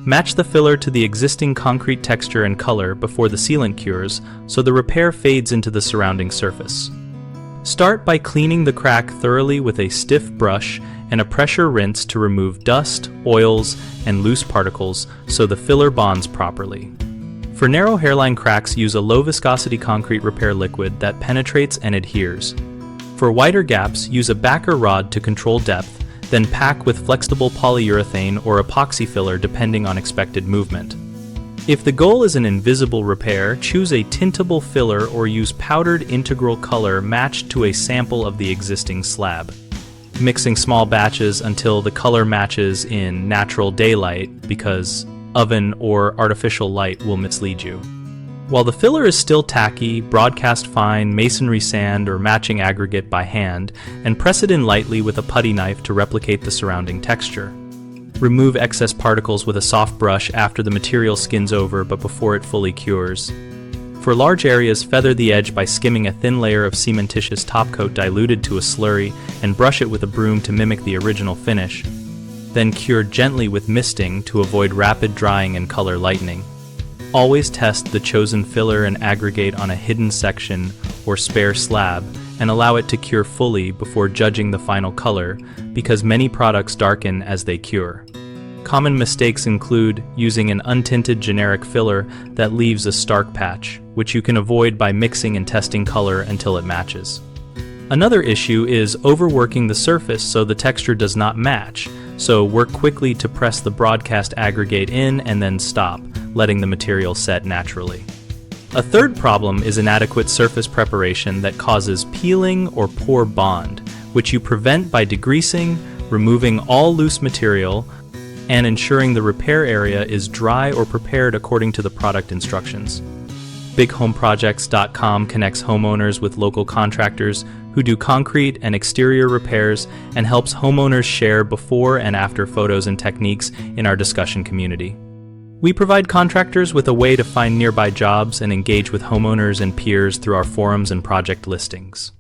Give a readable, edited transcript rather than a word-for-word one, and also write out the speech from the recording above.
Match the filler to the existing concrete texture and color before the sealant cures, so the repair fades into the surrounding surface. Start by cleaning the crack thoroughly with a stiff brush and a pressure rinse to remove dust, oils, and loose particles so the filler bonds properly. For narrow hairline cracks, use a low-viscosity concrete repair liquid that penetrates and adheres. For wider gaps, use a backer rod to control depth, then pack with flexible polyurethane or epoxy filler depending on expected movement. If the goal is an invisible repair, choose a tintable filler or use powdered integral color matched to a sample of the existing slab. Mixing small batches until the color matches in natural daylight, because oven or artificial light will mislead you. While the filler is still tacky, broadcast fine masonry sand or matching aggregate by hand, and press it in lightly with a putty knife to replicate the surrounding texture. Remove excess particles with a soft brush after the material skins over but before it fully cures. For large areas, feather the edge by skimming a thin layer of cementitious topcoat diluted to a slurry and brush it with a broom to mimic the original finish. Then cure gently with misting to avoid rapid drying and color lightening. Always test the chosen filler and aggregate on a hidden section or spare slab and allow it to cure fully before judging the final color, because many products darken as they cure. Common mistakes include using an untinted generic filler that leaves a stark patch, which you can avoid by mixing and testing color until it matches. Another issue is overworking the surface so the texture does not match, so work quickly to press the broadcast aggregate in and then stop, letting the material set naturally. A third problem is inadequate surface preparation that causes peeling or poor bond, which you prevent by degreasing, removing all loose material, and ensuring the repair area is dry or prepared according to the product instructions. BigHomeProjects.com connects homeowners with local contractors who do concrete and exterior repairs and helps homeowners share before and after photos and techniques in our discussion community. We provide contractors with a way to find nearby jobs and engage with homeowners and peers through our forums and project listings.